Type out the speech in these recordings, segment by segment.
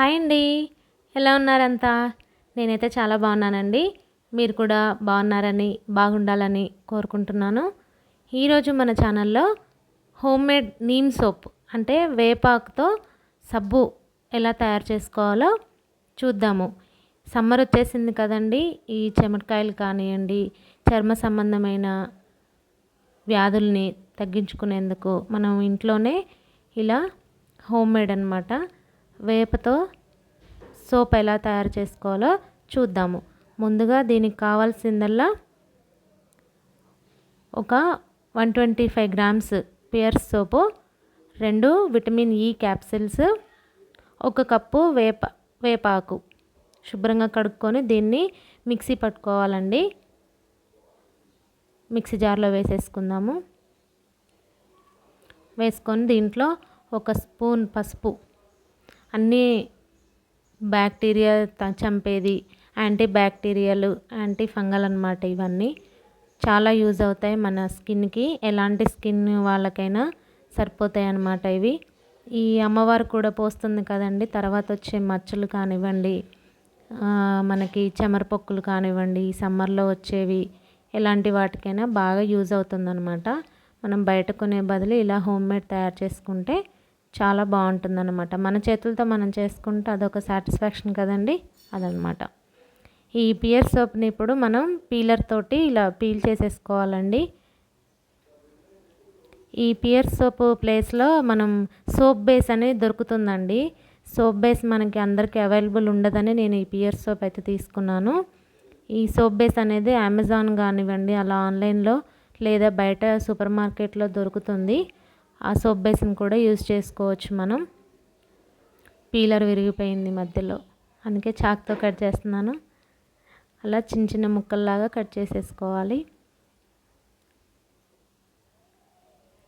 Hi అండి. ఎలా ఉన్నారంతా? నేనైతే చాలా బాగున్నానండి. మీరు కూడా బాగున్నారని, బాగుండాలని కోరుకుంటున్నాను. ఈరోజు మన ఛానల్లో హోమ్మేడ్ నీమ్ సోప్ అంటే వేపాకుతో సబ్బు ఎలా తయారు చేసుకోవాలో చూద్దాము. సమ్మర్ వచ్చేసింది కదండి. ఈ చెమటకాయలు కానివ్వండి, చర్మ సంబంధమైన వ్యాధుల్ని తగ్గించుకునేందుకు మనం ఇంట్లోనే ఇలా హోమ్మేడ్ అనమాట వేపతో సోప్ ఎలా తయారు చేసుకోవాలో చూద్దాము. ముందుగా దీనికి కావాల్సిందల్లా ఒక 125 గ్రామ్స్ పియర్స్ సోపు, 2 విటమిన్ ఈ క్యాప్సిల్స్, 1 కప్పు వేపాకు శుభ్రంగా కడుక్కొని దీన్ని మిక్సీ పట్టుకోవాలండి. మిక్సీ జార్లో వేసేసుకుందాము. వేసుకొని దీంట్లో 1 స్పూన్ పసుపు, అన్నీ బ్యాక్టీరియా చంపేది, యాంటీ బ్యాక్టీరియల్, యాంటీ ఫంగల్ అన్నమాట. ఇవన్నీ చాలా యూజ్ అవుతాయి మన స్కిన్కి. ఎలాంటి స్కిన్ వాళ్ళకైనా సరిపోతాయి అన్నమాట ఇవి. ఈ అమ్మవారు కూడా పోస్తుంది కదండి, తర్వాత వచ్చే మచ్చలు కానివ్వండి, మనకి చెమరపొక్కులు కానివ్వండి, సమ్మర్లో వచ్చేవి, ఎలాంటి వాటికైనా బాగా యూజ్ అవుతుందన్నమాట. మనం బయట కొనే బదులు ఇలా హోమ్మేడ్ తయారు చేసుకుంటే చాలా బాగుంటుందన్నమాట. మన చేతులతో మనం చేసుకుంటే అదొక సాటిస్ఫాక్షన్ కదండి, అదనమాట. ఈ పియర్ సోప్ని ఇప్పుడు మనం పీలర్ తోటి ఇలా పీల్ చేసేసుకోవాలండి. ఈ పియర్ సోప్ ప్లేస్లో మనం సోప్ బేస్ అనేది దొరుకుతుందండి. సోప్ బేస్ మనకి అందరికీ అవైలబుల్ ఉండదని నేను ఈ పియర్ సోప్ అయితే తీసుకున్నాను. ఈ సోప్ బేస్ అనేది అమెజాన్ కానివ్వండి, అలా ఆన్లైన్లో లేదా బయట సూపర్ మార్కెట్లో దొరుకుతుంది. ఆ సోప్ బేస్ని కూడా యూజ్ చేసుకోవచ్చు మనం. పీలర్ విరిగిపోయింది మధ్యలో, అందుకే చాక్తో కట్ చేస్తున్నాను. అలా చిన్న చిన్న ముక్కల్లాగా కట్ చేసేసుకోవాలి.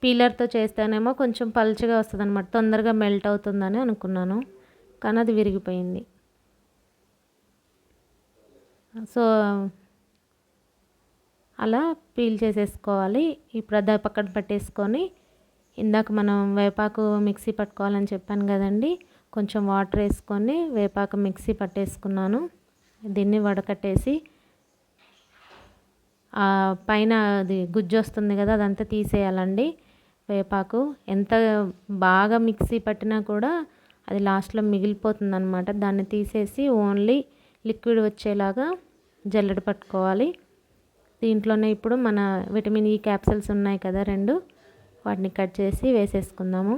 పీలర్తో చేస్తేనేమో కొంచెం పలుచగా వస్తుంది అనమాట, తొందరగా మెల్ట్ అవుతుందని అనుకున్నాను, కానీ అది విరిగిపోయింది. సో అలా పీల్ చేసేసుకోవాలి. ఇప్పుడు అది పక్కన పెట్టేసుకొని, ఇందాక మనం వేపాకు మిక్సీ పట్టుకోవాలని చెప్పాను కదండి, కొంచెం వాటర్ వేసుకొని వేపాకు మిక్సీ పట్టేసుకున్నాను. దీన్ని వడకట్టేసి పైన అది గుజ్జు వస్తుంది కదా, అదంతా తీసేయాలండి. వేపాకు ఎంత బాగా మిక్సీ పట్టినా కూడా అది లాస్ట్లో మిగిలిపోతుంది అనమాట. దాన్ని తీసేసి ఓన్లీ లిక్విడ్ వచ్చేలాగా జల్లెడ పట్టుకోవాలి. దీంట్లోనే ఇప్పుడు మన విటమిన్ ఈ క్యాప్సిల్స్ ఉన్నాయి కదా 2, వాటిని కట్ చేసి వేసేసుకుందాము.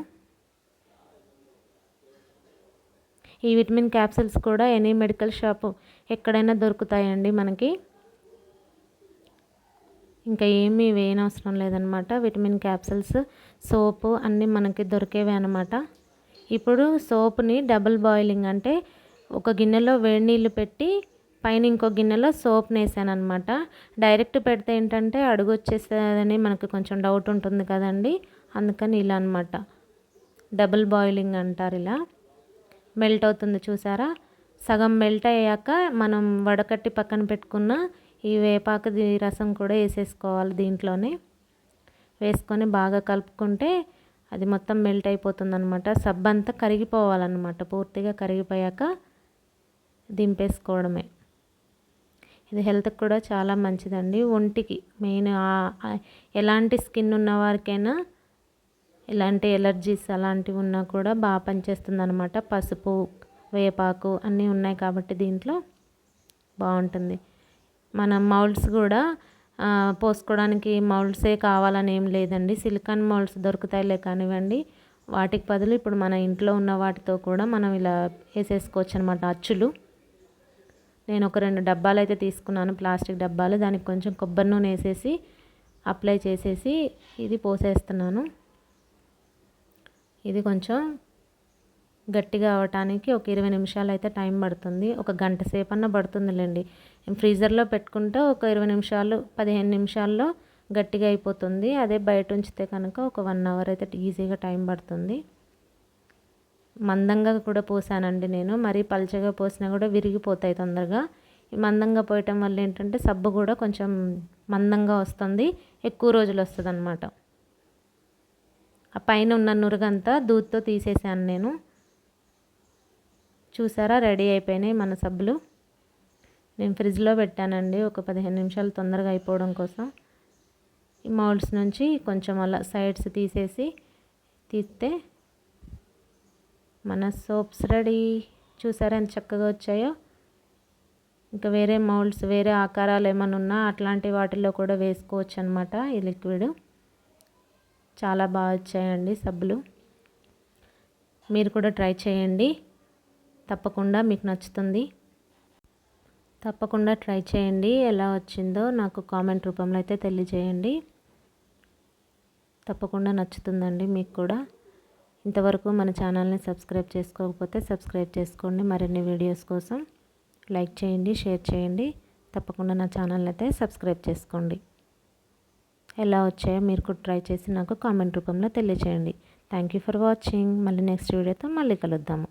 ఈ విటమిన్ క్యాప్సిల్స్ కూడా ఎనీ మెడికల్ షాపు ఎక్కడైనా దొరుకుతాయండి మనకి. ఇంకా ఏమీ వేయనవసరం లేదనమాట. విటమిన్ క్యాప్సిల్స్, సోపు అన్నీ మనకి దొరికేవే అనమాట. ఇప్పుడు సోప్ని డబుల్ బాయిలింగ్ అంటే ఒక గిన్నెలో వేడి నీళ్ళు పెట్టి పైన ఇంకో గిన్నెలో సోప్ని వేసాను అనమాట. డైరెక్ట్ పెడితే ఏంటంటే అడుగు వచ్చేస్తుందని మనకు కొంచెం డౌట్ ఉంటుంది కదండి, అందుకని ఇలా అనమాట. డబుల్ బాయిలింగ్ అంటారు. ఇలా మెల్ట్ అవుతుంది చూసారా. సగం మెల్ట్ అయ్యాక మనం వడకట్టి పక్కన పెట్టుకున్న ఈ వేపాకుది రసం కూడా వేసేసుకోవాలి. దీంట్లోనే వేసుకొని బాగా కలుపుకుంటే అది మొత్తం మెల్ట్ అయిపోతుంది అనమాట. సబ్బు అంతా కరిగిపోవాలన్నమాట. పూర్తిగా కరిగిపోయాక దింపేసుకోవడమే. ఇది హెల్త్కి కూడా చాలా మంచిదండి, ఒంటికి మెయిన్. ఎలాంటి స్కిన్ ఉన్న వారికైనా, ఎలాంటి ఎలర్జీస్ అలాంటివి ఉన్నా కూడా బాగా పనిచేస్తుంది అనమాట. పసుపు, వేపాకు అన్నీ ఉన్నాయి కాబట్టి దీంట్లో బాగుంటుంది. మన మౌల్డ్స్ కూడా పోసుకోవడానికి మౌల్డ్సే కావాలని ఏం లేదండి. సిలికాన్ మౌల్డ్స్ దొరుకుతాయిలే కానివ్వండి. వాటికి బదులు ఇప్పుడు మన ఇంట్లో ఉన్న వాటితో కూడా మనం ఇలా వేసేసుకోవచ్చు అనమాట అచ్చులు. నేను ఒక 2 డబ్బాలు అయితే తీసుకున్నాను, ప్లాస్టిక్ డబ్బాలు. దానికి కొంచెం కొబ్బరి నూనె వేసేసి అప్లై చేసేసి ఇది పోసేస్తున్నాను. ఇది కొంచెం గట్టిగా అవ్వటానికి ఒక 20 నిమిషాలు అయితే టైం పడుతుంది. ఒక గంట సేపు అన్న పడుతుందిలేండి. ఫ్రీజర్లో పెట్టుకుంటే ఒక 20 నిమిషాలు 15 నిమిషాల్లో గట్టిగా అయిపోతుంది. అదే బయట ఉంచితే కనుక ఒక 1 అవర్ అయితే ఈజీగా టైం పడుతుంది. మందంగా కూడా పోసానండి నేను, మరీ పల్చగా పోసినా కూడా విరిగిపోతాయి తొందరగా. ఈ మందంగా పోయటం వల్ల ఏంటంటే సబ్బు కూడా కొంచెం మందంగా వస్తుంది, ఎక్కువ రోజులు వస్తుంది అన్నమాట. ఆ పైన ఉన్న నురగంతా దూదితో తీసేసాను నేను. చూసారా, రెడీ అయిపోయినాయి మన సబ్బులు. నేను ఫ్రిడ్జ్లో పెట్టానండి ఒక 15 నిమిషాలు తొందరగా అయిపోవడం కోసం. ఈ మౌల్డ్స్ నుంచి కొంచెం అలా సైడ్స్ తీస్తే మన సోప్స్ రెడీ. చూసారా ఎంత చక్కగా వచ్చాయో. ఇంకా వేరే మౌల్డ్స్, వేరే ఆకారాలు ఏమైనా ఉన్నా అట్లాంటి వాటిల్లో కూడా వేసుకోవచ్చు అనమాట. ఈ లిక్విడ్ చాలా బాగా వచ్చాయండి సబ్బులు. మీరు కూడా ట్రై చేయండి, తప్పకుండా మీకు నచ్చుతుంది. తప్పకుండా ట్రై చేయండి. ఎలా వచ్చిందో నాకు కామెంట్ రూపంలో అయితే తెలియజేయండి. తప్పకుండా నచ్చుతుందండి మీకు కూడా. ఇంతవరకు మన ఛానల్ని సబ్స్క్రైబ్ చేసుకోకపోతే సబ్స్క్రైబ్ చేసుకోండి. మరిన్ని వీడియోస్ కోసం లైక్ చేయండి, షేర్ చేయండి. తప్పకుండా నా ఛానల్ని అయితే సబ్స్క్రైబ్ చేసుకోండి. ఎలా వచ్చాయో మీరు కూడా ట్రై చేసి నాకు కామెంట్ రూపంలో తెలియజేయండి. Thank you for watching. మళ్ళీ నెక్స్ట్ వీడియోతో మళ్ళీ కలుద్దాము.